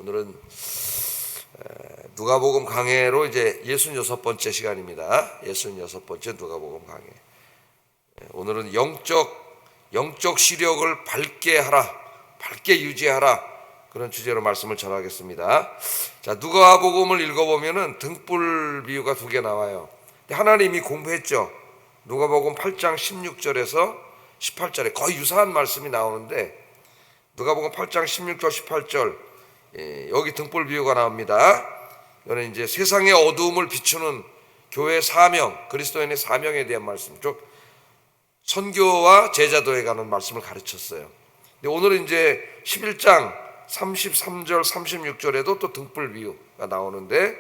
오늘은 누가복음 강해로 이제 66번째 시간입니다. 66번째 누가복음 강해. 오늘은 영적 시력을 밝게 하라, 밝게 유지하라, 그런 주제로 말씀을 전하겠습니다. 자, 누가복음을 읽어보면은 등불 비유가 두 개 나와요. 하나님이 공부했죠. 누가복음 8장 16절에서 18절에 거의 유사한 말씀이 나오는데, 누가복음 8장 16절 18절 여기 등불 비유가 나옵니다. 이거는 이제 세상의 어두움을 비추는 교회 사명, 그리스도인의 사명에 대한 말씀, 즉 선교와 제자도에 가는 말씀을 가르쳤어요. 근데 오늘은 이제 11장 33절 36절에도 또 등불 비유가 나오는데,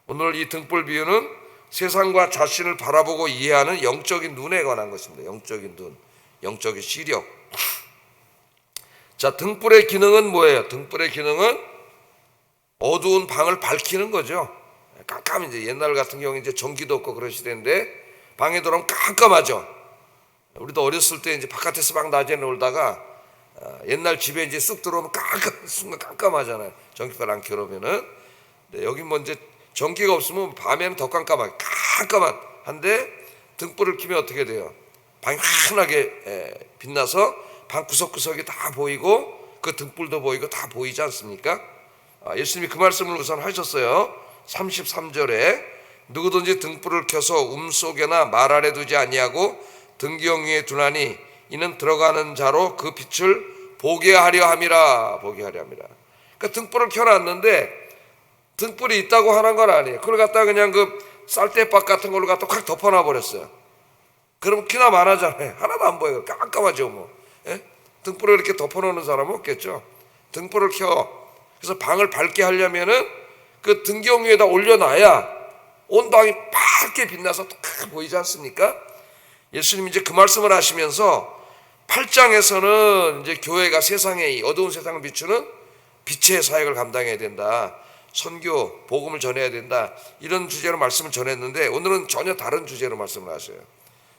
오늘 이 등불 비유는 세상과 자신을 바라보고 이해하는 영적인 눈에 관한 것입니다. 영적인 눈, 영적인 시력. 자, 등불의 기능은 뭐예요? 등불의 기능은 어두운 방을 밝히는 거죠. 깜깜, 이제 옛날 같은 경우는 이제 전기도 없고 그런 시대인데 방에 들어오면 깜깜하죠. 우리도 어렸을 때 이제 바깥에서 막 낮에 놀다가 옛날 집에 이제 쑥 들어오면 순간 깜깜하잖아요. 전기를 안 켜놓으면은. 여기 뭐 이제 전기가 없으면 밤에는 더 깜깜한데 등불을 켜면 어떻게 돼요? 방이 환하게 빛나서 방 구석구석이 다 보이고 그 등불도 보이고 다 보이지 않습니까? 예수님이 그 말씀을 우선 하셨어요. 33절에 누구든지 등불을 켜서 움속에나 말 아래 두지 아니하고 등경 위에 두나니 이는 들어가는 자로 그 빛을 보게 하려 함이라. 보게 하려 함이라. 그러니까 등불을 켜놨는데 등불이 있다고 하는 건 아니에요. 그걸 갖다가 그냥 그 쌀대박 같은 걸로 갖다 확 덮어놔 버렸어요. 그러면 키나 많아잖아요. 하나도 안 보여요. 깜깜하죠 뭐. 등불을 이렇게 덮어놓는 사람은 없겠죠. 등불을 켜. 그래서 방을 밝게 하려면은 그 등경 위에다 올려놔야 온 방이 밝게 빛나서 딱 보이지 않습니까? 예수님이 이제 그 말씀을 하시면서 8장에서는 이제 교회가 세상에, 어두운 세상을 비추는 빛의 사역을 감당해야 된다. 선교, 복음을 전해야 된다. 이런 주제로 말씀을 전했는데 오늘은 전혀 다른 주제로 말씀을 하셔요.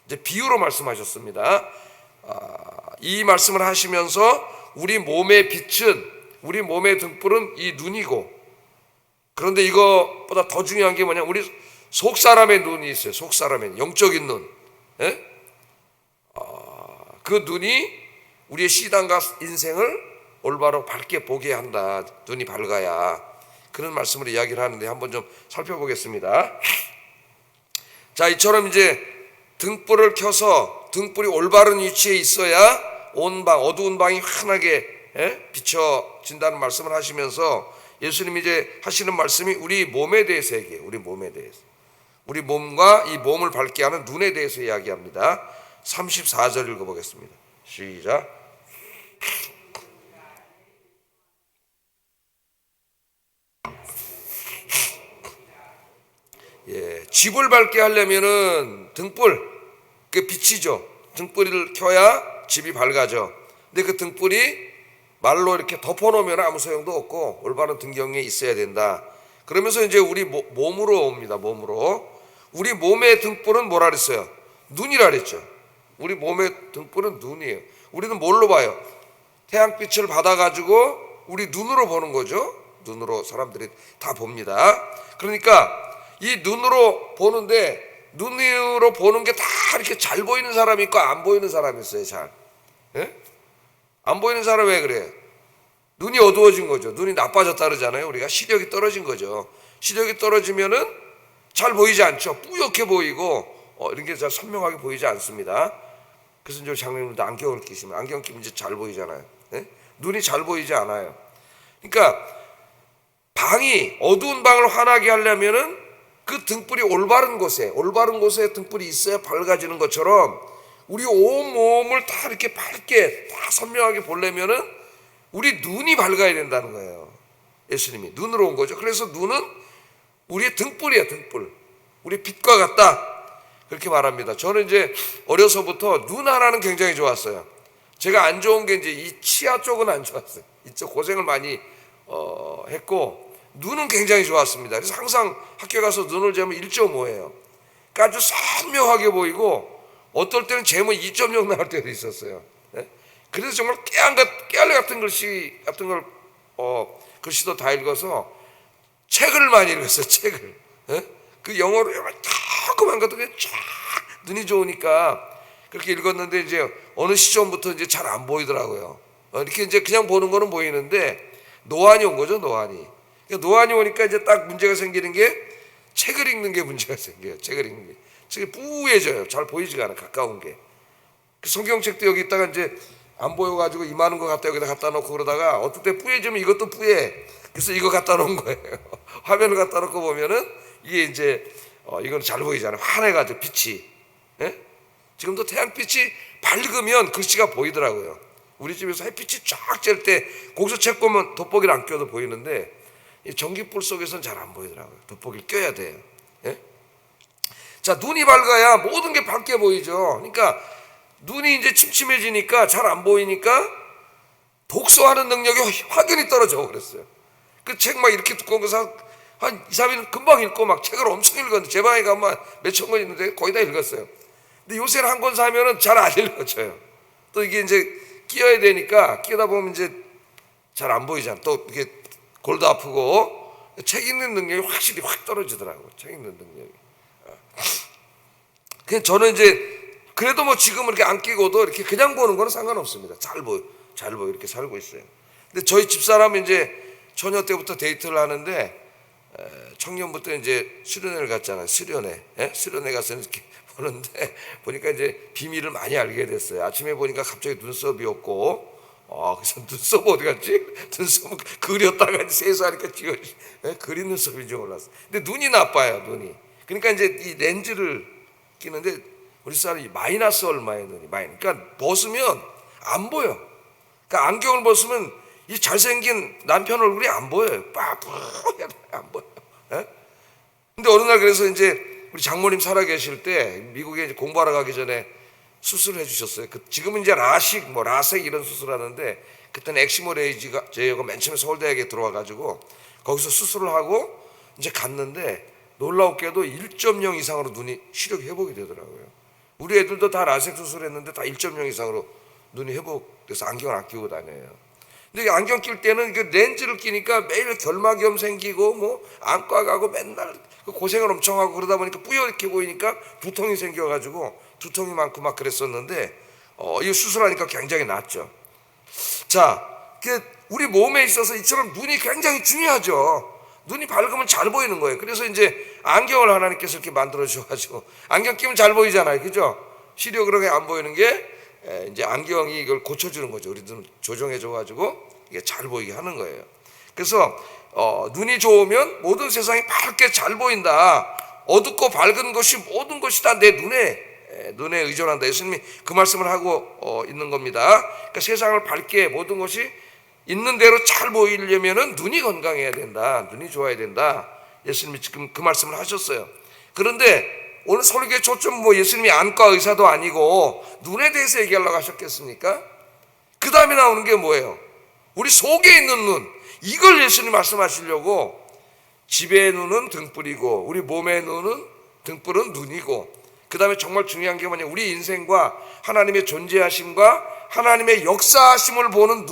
이제 비유로 말씀하셨습니다. 이 말씀을 하시면서 우리 몸의 빛은, 우리 몸의 등불은 이 눈이고, 그런데 이것보다 더 중요한 게 뭐냐, 우리 속 사람의 눈이 있어요. 속 사람의 영적인 눈. 그 눈이 우리의 시단과 인생을 올바로 밝게 보게 한다. 눈이 밝아야. 그런 말씀으로 이야기를 하는데 한번 좀 살펴보겠습니다. 자, 이처럼 이제 등불을 켜서 등불이 올바른 위치에 있어야 온 방, 어두운 방이 환하게 비춰진다는 말씀을 하시면서 예수님이 이제 하시는 말씀이 우리 몸에 대해서 얘기해요. 우리 몸에 대해서. 우리 몸과 이 몸을 밝게 하는 눈에 대해서 이야기합니다. 34절 읽어보겠습니다. 시작. 집을 밝게 하려면은 등불, 그 빛이죠. 등불을 켜야 집이 밝아져. 근데 그 등불이 말로 이렇게 덮어놓으면 아무 소용도 없고 올바른 등경에 있어야 된다. 그러면서 이제 우리 몸으로 옵니다. 몸으로. 우리 몸의 등불은 뭐라 그랬어요? 눈이라 그랬죠. 우리 몸의 등불은 눈이에요. 우리는 뭘로 봐요? 태양빛을 받아가지고 우리 눈으로 보는 거죠. 눈으로 사람들이 다 봅니다. 그러니까 이 눈으로 보는데, 눈으로 보는 게 다 이렇게 잘 보이는 사람이 있고 안 보이는 사람이 있어요. 잘. 안 보이는 사람 왜 그래요? 눈이 어두워진 거죠. 눈이 나빠졌다 그러잖아요. 우리가 시력이 떨어진 거죠. 시력이 떨어지면은 잘 보이지 않죠. 뿌옇게 보이고 이런 게 잘 선명하게 보이지 않습니다. 그래서 이제 장로님도 안경을 끼시면, 안경 끼면 이제 잘 보이잖아요. 눈이 잘 보이지 않아요. 그러니까 방이, 어두운 방을 환하게 하려면은 그 등불이 올바른 곳에 등불이 있어야 밝아지는 것처럼 우리 온 몸을 다 이렇게 밝게, 다 선명하게 보려면은 우리 눈이 밝아야 된다는 거예요. 예수님이 눈으로 온 거죠. 그래서 눈은 우리의 등불이에요. 등불. 우리 빛과 같다. 그렇게 말합니다. 저는 이제 어려서부터 눈 하나는 굉장히 좋았어요. 제가 안 좋은 게 이제 이 치아 쪽은 안 좋았어요. 이쪽 고생을 많이 했고, 눈은 굉장히 좋았습니다. 그래서 항상 학교 가서 눈을 재면 1.5예요. 그러니까 아주 선명하게 보이고 어떨 때는 재면 2.0 나올 때도 있었어요. 그래서 정말 깨알 같은 글씨 같은 걸 글씨도 다 읽어서 책을 많이 읽었어요. 책을. 예? 그 영어로 조그만 것도 그냥 쫙 눈이 좋으니까 그렇게 읽었는데 이제 어느 시점부터 이제 잘 안 보이더라고요. 이렇게 이제 그냥 보는 거는 보이는데 노안이 온 거죠, 노안이. 그러니까 노안이 오니까 이제 딱 문제가 생기는 게 책을 읽는 게 문제가 생겨요. 책을 읽는 게. 책이 뿌얘져요. 잘 보이지가 않아, 가까운 게. 그 성경책도 여기 있다가 이제 안 보여가지고 이만한 거 갖다 여기다 갖다 놓고 그러다가 어떨 때 뿌얘지면 이것도 뿌얘. 그래서 이거 갖다 놓은 거예요. 화면을 갖다 놓고 보면은 이게 이제 이건 잘 보이잖아요. 환해가지고 빛이. 예? 지금도 태양빛이 밝으면 글씨가 보이더라고요. 우리 집에서 햇빛이 쫙 쬐을 때 거기서 책 보면 돋보기를 안 껴도 보이는데 이 전기불 속에서는 잘 안 보이더라고요. 돋보기를 껴야 돼요. 예? 자, 눈이 밝아야 모든 게 밝게 보이죠. 그러니까 눈이 이제 침침해지니까 잘 안 보이니까 독서하는 능력이 확연히 떨어져 그랬어요. 그 책 막 이렇게 두꺼운 거 한 2, 3일 금방 읽고 막 책을 엄청 읽었는데 제 방에 가면 몇천 권 있는데 거의 다 읽었어요. 근데 요새는 한 권 사면은 잘 안 읽어져요. 또 이게 이제 끼워야 되니까 끼다 보면 이제 잘 안 보이잖아. 또 이게 골도 아프고 책 읽는 능력이 확실히 확 떨어지더라고요. 책 읽는 능력이. 그냥 저는 이제 그래도 뭐 지금 이렇게 안 끼고도 이렇게 그냥 보는 거는 상관없습니다. 잘 보여 이렇게 살고 있어요. 근데 저희 집사람은 이제 처녀 때부터 데이트를 하는데 청년부터 이제 수련회를 갔잖아요. 수련회. 예? 수련회 가서 이렇게 보는데 보니까 이제 비밀을 많이 알게 됐어요. 아침에 보니까 갑자기 눈썹이 없고 그래서 눈썹 어디 갔지? 눈썹은 그렸다가 세수하니까 그린 눈썹인지 몰랐어. 근데 눈이 나빠요, 눈이. 그러니까 이제 이 렌즈를 끼는데 우리 사람이 마이너스 얼마예요, 눈이. 그러니까 벗으면 안 보여. 그러니까 안경을 벗으면 이 잘생긴 남편 얼굴이 안 보여요. 빠뿌해야 안 보여. 예? 근데 어느 날 그래서 이제 우리 장모님 살아계실 때 미국에 이제 공부하러 가기 전에 수술을 해주셨어요. 지금은 이제 라식, 라섹 이런 수술하는데 그때는 엑시모 레이저가 맨 처음에 서울대학에 들어와가지고 거기서 수술을 하고 이제 갔는데 놀라웠게도 1.0 이상으로 눈이 시력이 회복이 되더라고요. 우리 애들도 다 라섹 수술했는데 다 1.0 이상으로 눈이 회복돼서 안경을 안 끼고 다녀요. 근데 안경 낄 때는 그 렌즈를 끼니까 매일 결막염 생기고 뭐 안과 가고 맨날 고생을 엄청 하고 그러다 보니까 뿌옇게 보이니까 두통이 생겨가지고 두통이 많고 막 그랬었는데 이 수술하니까 굉장히 낫죠. 자, 우리 몸에 있어서 이처럼 눈이 굉장히 중요하죠. 눈이 밝으면 잘 보이는 거예요. 그래서 이제 안경을 하나님께서 이렇게 만들어 주셔가지고 안경 끼면 잘 보이잖아요, 그죠? 시력으로 안 보이는 게 이제 안경이 이걸 고쳐주는 거죠. 우리 눈 조정해줘가지고 이게 잘 보이게 하는 거예요. 그래서 눈이 좋으면 모든 세상이 밝게 잘 보인다. 어둡고 밝은 것이 모든 것이 다 내 눈에 의존한다. 예수님이 그 말씀을 하고 있는 겁니다. 그러니까 세상을 밝게 모든 것이 있는 대로 잘 보이려면은 눈이 건강해야 된다. 눈이 좋아야 된다. 예수님이 지금 그 말씀을 하셨어요. 그런데 오늘 설교의 초점 예수님이 안과 의사도 아니고 눈에 대해서 얘기하려고 하셨겠습니까? 그 다음에 나오는 게 뭐예요? 우리 속에 있는 눈. 이걸 예수님 말씀하시려고 집의 눈은 등불이고 우리 몸의 눈은 등불은 눈이고 그 다음에 정말 중요한 게 뭐냐, 우리 인생과 하나님의 존재하심과 하나님의 역사하심을 보는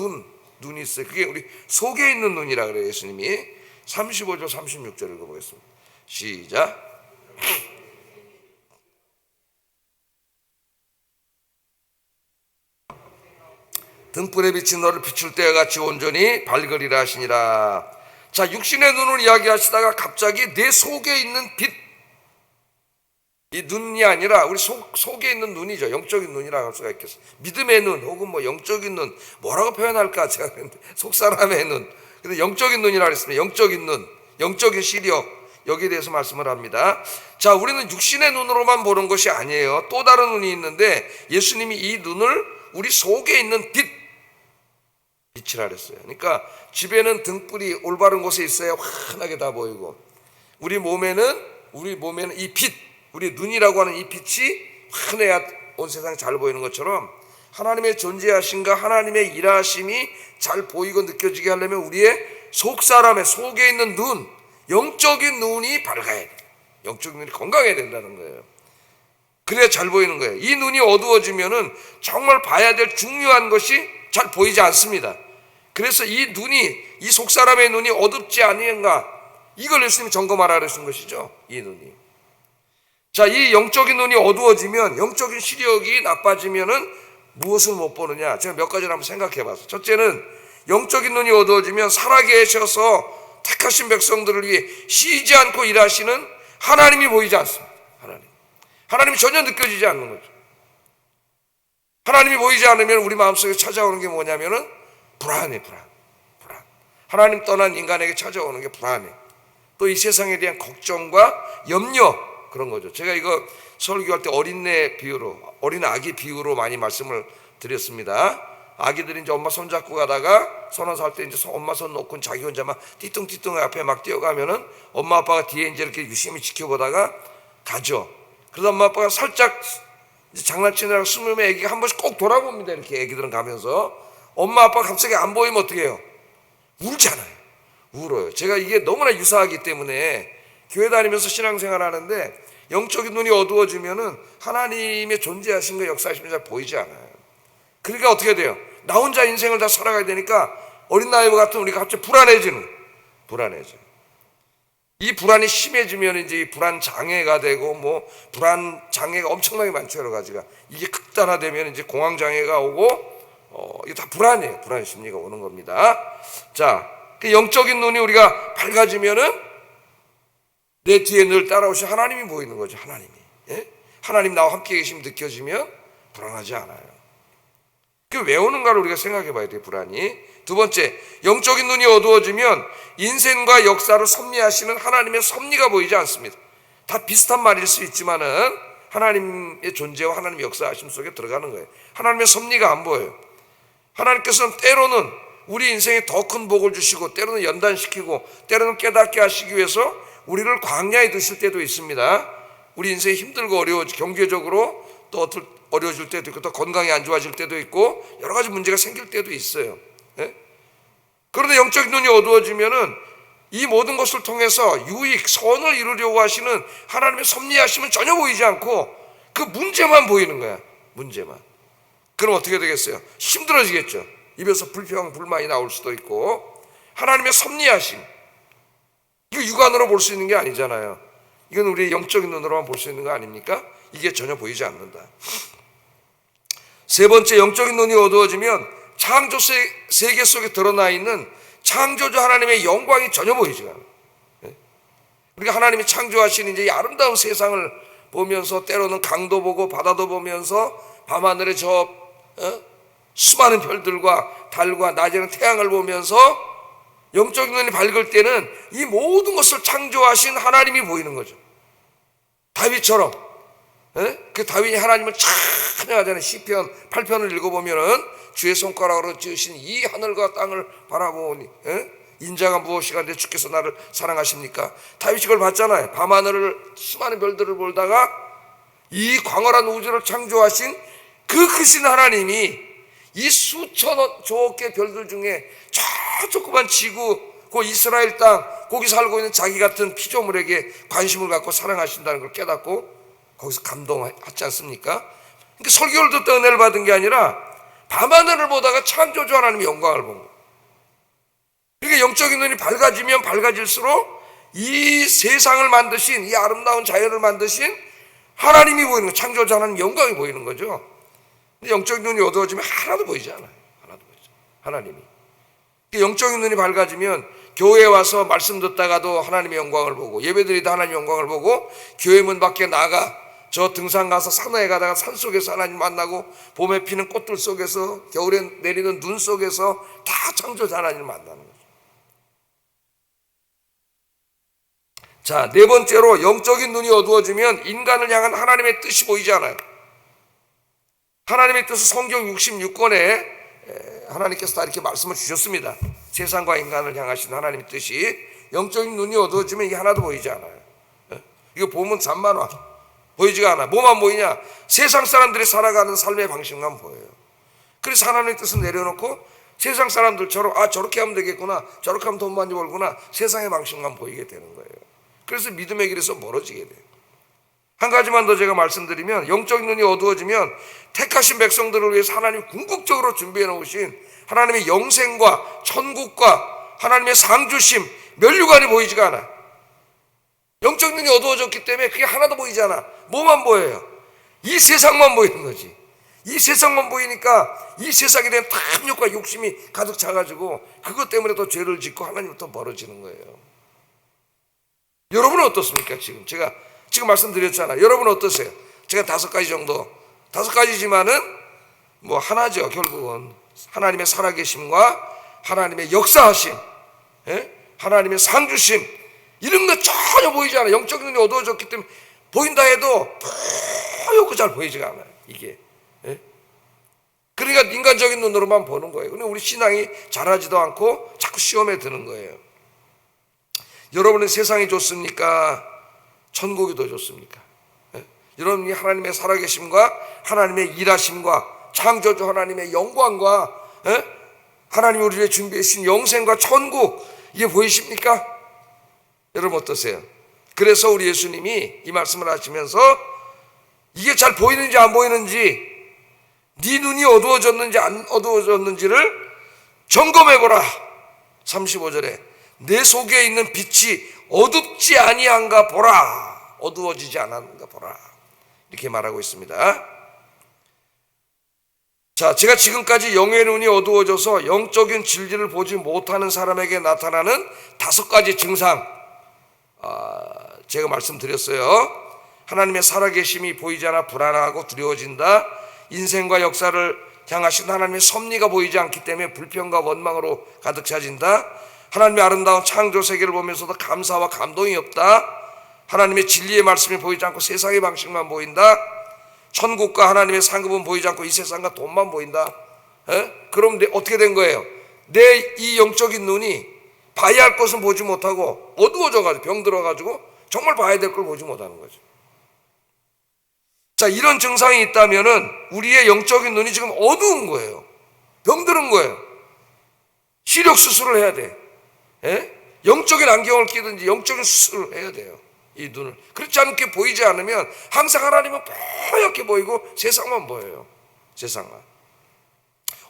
눈이 있어요. 그게 우리 속에 있는 눈이라 그래요. 예수님이 35절 36절 읽어보겠습니다. 시작. 등불에 비친 너를 비출 때와 같이 온전히 밝으리라 하시니라. 자, 육신의 눈을 이야기하시다가 갑자기 내 속에 있는 빛, 이 눈이 아니라 우리 속에 있는 눈이죠. 영적인 눈이라고 할 수가 있겠어요. 믿음의 눈 혹은 영적인 눈, 뭐라고 표현할까 제가 속 사람의 눈. 근데 영적인 눈이라고 했습니다. 영적인 눈, 영적인 시력, 여기에 대해서 말씀을 합니다. 자, 우리는 육신의 눈으로만 보는 것이 아니에요. 또 다른 눈이 있는데 예수님이 이 눈을 우리 속에 있는 빛이라 그랬어요. 그러니까 집에는 등불이 올바른 곳에 있어야 환하게 다 보이고 우리 몸에는 이 빛, 우리 눈이라고 하는 이 빛이 환해야 온 세상이 잘 보이는 것처럼 하나님의 존재하심과 하나님의 일하심이 잘 보이고 느껴지게 하려면 우리의 속사람의 속에 있는 눈, 영적인 눈이 밝아야 돼. 영적인 눈이 건강해야 된다는 거예요. 그래야 잘 보이는 거예요. 이 눈이 어두워지면은 정말 봐야 될 중요한 것이 잘 보이지 않습니다. 그래서 이 속사람의 눈이 어둡지 아니한가, 이걸 예수님이 점검하라 그러신 것이죠. 이 눈이. 자, 이 영적인 눈이 어두워지면, 영적인 시력이 나빠지면은 무엇을 못 보느냐? 제가 몇 가지를 한번 생각해 봤어요. 첫째는 영적인 눈이 어두워지면 살아계셔서 택하신 백성들을 위해 쉬지 않고 일하시는 하나님이 보이지 않습니다. 하나님이 전혀 느껴지지 않는 거죠. 하나님이 보이지 않으면 우리 마음속에 찾아오는 게 뭐냐면은 불안. 하나님 떠난 인간에게 찾아오는 게 불안해. 또 이 세상에 대한 걱정과 염려, 그런 거죠. 제가 이거 설교할 때 어린 아기 비유로 많이 말씀을 드렸습니다. 아기들이 이제 엄마 손 잡고 가다가 30살 때 이제 엄마 손 놓고 자기 혼자 막 띠뚱띠뚱 앞에 막 뛰어가면은 엄마 아빠가 뒤에 이제 이렇게 유심히 지켜보다가 가죠. 그러다 엄마 아빠가 살짝 이제 장난치느라고 숨으면 애기가 한 번씩 꼭 돌아봅니다. 이렇게 애기들은 가면서 엄마 아빠가 갑자기 안 보이면 어떻게 해요? 울잖아요. 울어요. 제가 이게 너무나 유사하기 때문에 교회 다니면서 신앙생활 하는데 영적인 눈이 어두워지면은 하나님의 존재하심과 역사하심이 잘 보이지 않아요. 그러니까 어떻게 돼요? 나 혼자 인생을 다 살아가야 되니까 어린 나이와 같은 우리가 갑자기 불안해져. 이 불안이 심해지면 이제 이 불안 장애가 되고 뭐 불안 장애가 엄청나게 많죠. 여러 가지가. 이게 극단화되면 이제 공황 장애가 오고 이게 다 불안이에요. 불안 심리가 오는 겁니다. 자, 그 영적인 눈이 우리가 밝아지면은 내 뒤에 늘 따라오신 하나님이 보이는 거죠. 하나님이. 예? 하나님 나와 함께 계심이 느껴지면 불안하지 않아요. 그게 왜 오는가를 우리가 생각해 봐야 돼요. 불안이. 두 번째, 영적인 눈이 어두워지면 인생과 역사를 섭리하시는 하나님의 섭리가 보이지 않습니다. 다 비슷한 말일 수 있지만은 하나님의 존재와 하나님의 역사하심 속에 들어가는 거예요. 하나님의 섭리가 안 보여요. 하나님께서는 때로는 우리 인생에 더 큰 복을 주시고, 때로는 연단시키고, 때로는 깨닫게 하시기 위해서 우리를 광야에 두실 때도 있습니다. 우리 인생이 힘들고 어려워지고 경제적으로 또 어려워질 때도 있고, 또 건강이 안 좋아질 때도 있고, 여러 가지 문제가 생길 때도 있어요. 예? 그런데 영적인 눈이 어두워지면은 이 모든 것을 통해서 유익, 선을 이루려고 하시는 하나님의 섭리하심은 전혀 보이지 않고 그 문제만 보이는 거야. 문제만. 그럼 어떻게 되겠어요? 힘들어지겠죠. 입에서 불평, 불만이 나올 수도 있고. 하나님의 섭리하심, 이거 육안으로 볼 수 있는 게 아니잖아요. 이건 우리의 영적인 눈으로만 볼 수 있는 거 아닙니까? 이게 전혀 보이지 않는다. 세 번째, 영적인 눈이 어두워지면 창조 세계 속에 드러나 있는 창조주 하나님의 영광이 전혀 보이지 않아요. 우리가 하나님이 창조하신 이제 이 아름다운 세상을 보면서 때로는 강도 보고 바다도 보면서 밤하늘에 수많은 별들과 달과 낮에는 태양을 보면서 영적인 눈이 밝을 때는 이 모든 것을 창조하신 하나님이 보이는 거죠. 다윗처럼. 그 다윗이 하나님을 찬양하잖아요. 시편 8편을 읽어보면은 주의 손가락으로 지으신 이 하늘과 땅을 바라보니 인자가 무엇이간데 주께서 나를 사랑하십니까? 다윗이 그걸 봤잖아요. 밤하늘을 수많은 별들을 보다가 이 광활한 우주를 창조하신 그 크신 하나님이 이 수천조 개 별들 중에 저 조그만 지구, 그 이스라엘 땅, 거기 살고 있는 자기 같은 피조물에게 관심을 갖고 사랑하신다는 걸 깨닫고 거기서 감동하지 않습니까? 그러니까 설교를 듣다 은혜를 받은 게 아니라 밤하늘을 보다가 창조주 하나님의 영광을 본 거예요. 그러니까 영적인 눈이 밝아지면 밝아질수록 이 세상을 만드신, 이 아름다운 자연을 만드신 하나님이 보이는 거예요. 창조주 하나님 영광이 보이는 거죠. 근데 영적인 눈이 어두워지면 하나도 보이지 않아요. 하나도 보이지 않아요. 하나님이. 영적인 눈이 밝아지면 교회에 와서 말씀 듣다가도 하나님의 영광을 보고, 예배드리다 하나님의 영광을 보고, 교회 문 밖에 나가 저 등산 가서 산호에 가다가 산 속에서 하나님 만나고, 봄에 피는 꽃들 속에서, 겨울에 내리는 눈 속에서 다 창조자 하나님을 만나는 거죠. 자, 네 번째로 영적인 눈이 어두워지면 인간을 향한 하나님의 뜻이 보이지 않아요. 하나님의 뜻은 성경 66권에 하나님께서 다 이렇게 말씀을 주셨습니다. 세상과 인간을 향하신 하나님의 뜻이. 영적인 눈이 어두워지면 이게 하나도 보이지 않아요. 이거 보면 산만화 보이지가 않아. 뭐만 보이냐? 세상 사람들이 살아가는 삶의 방식만 보여요. 그래서 하나님의 뜻을 내려놓고 세상 사람들처럼 저렇게 하면 되겠구나, 저렇게 하면 돈 많이 벌구나, 세상의 방식만 보이게 되는 거예요. 그래서 믿음의 길에서 멀어지게 돼요. 한 가지만 더 제가 말씀드리면, 영적인 눈이 어두워지면 택하신 백성들을 위해서 하나님이 궁극적으로 준비해 놓으신 하나님의 영생과 천국과 하나님의 상주심, 면류관이 보이지가 않아. 영적인 눈이 어두워졌기 때문에 그게 하나도 보이지 않아. 뭐만 보여요? 이 세상만 보이는 거지. 이 세상만 보이니까 이 세상에 대한 탐욕과 욕심이 가득 차가지고 그것 때문에 더 죄를 짓고 하나님부터 멀어지는 거예요. 여러분은 어떻습니까? 제가 말씀드렸잖아요. 여러분은 어떠세요? 제가 5가지 정도, 5가지지만은 뭐 하나죠. 결국은 하나님의 살아계심과 하나님의 역사하심, 하나님의 상주심, 이런 거 전혀 보이지 않아요. 영적인 눈이 어두워졌기 때문에 보인다 해도 하얗고 잘 보이지가 않아요. 이게. 그러니까 인간적인 눈으로만 보는 거예요. 그러니까 우리 신앙이 자라지도 않고 자꾸 시험에 드는 거예요. 여러분은 세상이 좋습니까? 천국이 더 좋습니까? 여러분이 하나님의 살아계심과 하나님의 일하심과 창조주 하나님의 영광과 하나님이 우리를 준비해 주신 영생과 천국, 이게 보이십니까? 여러분 어떠세요? 그래서 우리 예수님이 이 말씀을 하시면서 이게 잘 보이는지 안 보이는지, 네 눈이 어두워졌는지 안 어두워졌는지를 점검해보라. 35절에 내 속에 있는 빛이 어둡지 아니한가 보라. 어두워지지 않았는가 보라. 이렇게 말하고 있습니다. 자, 제가 지금까지 영의 눈이 어두워져서 영적인 진리를 보지 못하는 사람에게 나타나는 5가지 증상, 제가 말씀드렸어요. 하나님의 살아계심이 보이지 않아 불안하고 두려워진다. 인생과 역사를 향하신 하나님의 섭리가 보이지 않기 때문에 불평과 원망으로 가득 차진다. 하나님의 아름다운 창조 세계를 보면서도 감사와 감동이 없다. 하나님의 진리의 말씀이 보이지 않고 세상의 방식만 보인다. 천국과 하나님의 상급은 보이지 않고 이 세상과 돈만 보인다. 그럼 어떻게 된 거예요? 내 이 영적인 눈이 봐야 할 것은 보지 못하고 어두워져가지고 병들어가지고 정말 봐야 될 걸 보지 못하는 거죠. 자, 이런 증상이 있다면은 우리의 영적인 눈이 지금 어두운 거예요. 병드는 거예요. 시력 수술을 해야 돼. 영적인 안경을 끼든지 영적인 수술을 해야 돼요. 이 눈을. 그렇지 않게 보이지 않으면 항상 하나님은 뽀얗게 보이고 세상만 보여요. 세상만.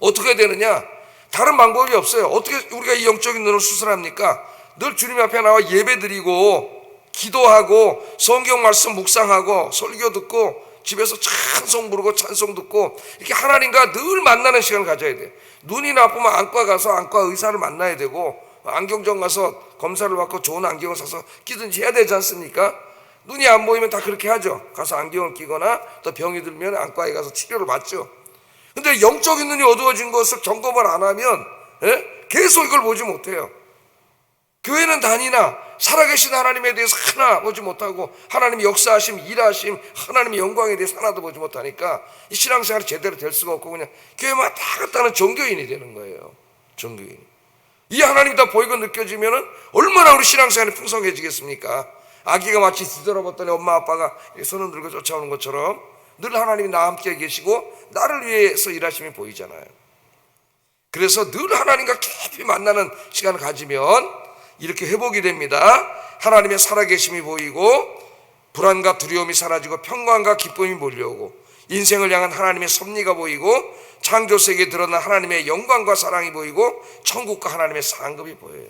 어떻게 되느냐? 다른 방법이 없어요. 어떻게 우리가 이 영적인 눈을 수술합니까? 늘 주님 앞에 나와 예배 드리고 기도하고 성경 말씀 묵상하고 설교 듣고 집에서 찬송 부르고 찬송 듣고 이렇게 하나님과 늘 만나는 시간을 가져야 돼. 눈이 나쁘면 안과 가서 안과 의사를 만나야 되고 안경점 가서 검사를 받고 좋은 안경을 사서 끼든지 해야 되지 않습니까? 눈이 안 보이면 다 그렇게 하죠. 가서 안경을 끼거나 또 병이 들면 안과에 가서 치료를 받죠. 근데 영적인 눈이 어두워진 것을 점검을 안 하면 계속 이걸 보지 못해요. 교회는 다니나 살아계신 하나님에 대해서 하나 보지 못하고 하나님의 역사하심, 일하심, 하나님의 영광에 대해서 하나도 보지 못하니까 이 신앙생활이 제대로 될 수가 없고 그냥 교회만 왔다 갔다 하는 종교인이 되는 거예요. 종교인. 이 하나님이 다 보이고 느껴지면은 얼마나 우리 신앙생활이 풍성해지겠습니까? 아기가 마치 뒤돌아봤더니 엄마 아빠가 손을 들고 쫓아오는 것처럼 늘 하나님이 나와 함께 계시고 나를 위해서 일하심이 보이잖아요. 그래서 늘 하나님과 깊이 만나는 시간을 가지면 이렇게 회복이 됩니다. 하나님의 살아계심이 보이고 불안과 두려움이 사라지고 평강과 기쁨이 몰려오고 인생을 향한 하나님의 섭리가 보이고 창조세계에 드러난 하나님의 영광과 사랑이 보이고 천국과 하나님의 상급이 보여요.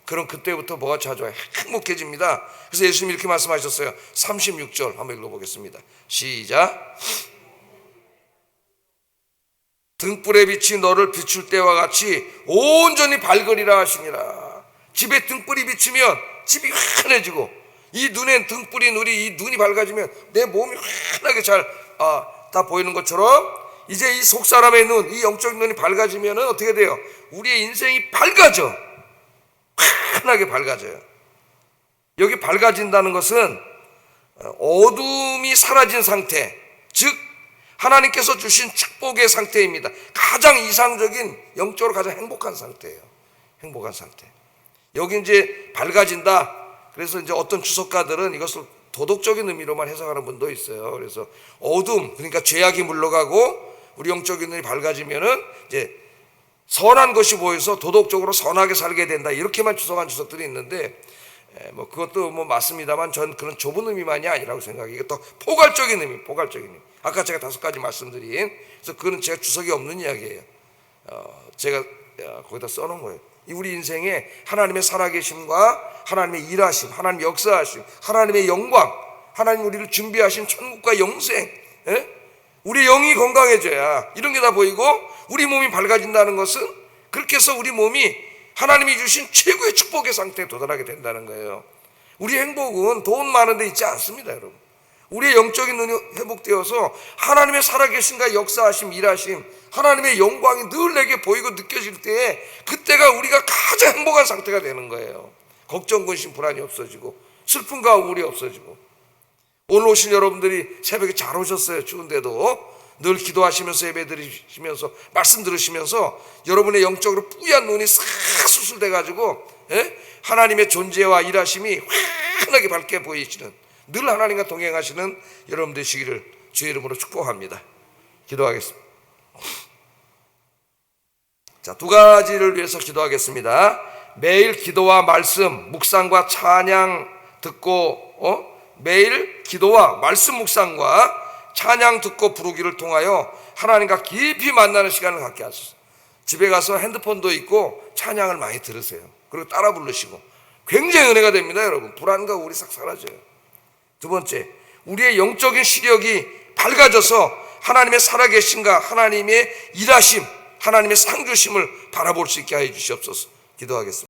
그럼 그때부터 뭐가 찾아와요? 행복해집니다. 그래서 예수님이 이렇게 말씀하셨어요. 36절 한번 읽어보겠습니다. 시작. 등불의 빛이 너를 비출 때와 같이 온전히 밝으리라 하시니라. 집에 등불이 비치면 집이 환해지고 이 눈엔 등불이 이 눈이 밝아지면 내 몸이 환하게 다 보이는 것처럼 이제 이 속사람의 눈, 이 영적인 눈이 밝아지면 어떻게 돼요? 우리의 인생이 밝아져. 환하게 밝아져요. 여기 밝아진다는 것은 어둠이 사라진 상태, 즉 하나님께서 주신 축복의 상태입니다. 가장 이상적인, 영적으로 가장 행복한 상태예요. 행복한 상태. 여기 이제 밝아진다. 그래서 이제 어떤 주석가들은 이것을 도덕적인 의미로만 해석하는 분도 있어요. 그래서 어둠, 그러니까 죄악이 물러가고 우리 영적인 눈이 밝아지면은 이제 선한 것이 보여서 도덕적으로 선하게 살게 된다. 이렇게만 주석한 주석들이 있는데 뭐 그것도 뭐 맞습니다만 전 그런 좁은 의미만이 아니라고 생각해요. 이게 더 포괄적인 의미, 포괄적인 의미. 아까 제가 5가지 말씀드린, 그래서 그거는 제가 주석이 없는 이야기예요. 제가 거기다 써놓은 거예요. 우리 인생에 하나님의 살아계심과 하나님의 일하심, 하나님의 역사하심, 하나님의 영광, 하나님 우리를 준비하신 천국과 영생, 우리 영이 건강해져야 이런 게 다 보이고 우리 몸이 밝아진다는 것은 그렇게 해서 우리 몸이 하나님이 주신 최고의 축복의 상태에 도달하게 된다는 거예요. 우리 행복은 돈 많은 데 있지 않습니다, 여러분. 우리의 영적인 눈이 회복되어서 하나님의 살아계심과 역사하심, 일하심, 하나님의 영광이 늘 내게 보이고 느껴질 때에 그때가 우리가 가장 행복한 상태가 되는 거예요. 걱정, 근심, 불안이 없어지고 슬픔과 우울이 없어지고. 오늘 오신 여러분들이 새벽에 잘 오셨어요. 추운데도 늘 기도하시면서 예배 드리시면서 말씀 들으시면서 여러분의 영적으로 뿌연 눈이 싹 수술돼 가지고 하나님의 존재와 일하심이 환하게 밝게 보이시는, 늘 하나님과 동행하시는 여러분 되시기를 주의 이름으로 축복합니다. 기도하겠습니다. 자, 2가지를 위해서 기도하겠습니다. 매일 기도와 말씀, 묵상과 찬양 듣고 매일 기도와 말씀 묵상과 찬양 듣고 부르기를 통하여 하나님과 깊이 만나는 시간을 갖게 하소서. 집에 가서 핸드폰도 있고 찬양을 많이 들으세요. 그리고 따라 부르시고 굉장히 은혜가 됩니다, 여러분. 불안과 우울이 싹 사라져요. 2번째, 우리의 영적인 시력이 밝아져서 하나님의 살아계심과 하나님의 일하심, 하나님의 상주심을 바라볼 수 있게 해 주시옵소서. 기도하겠습니다.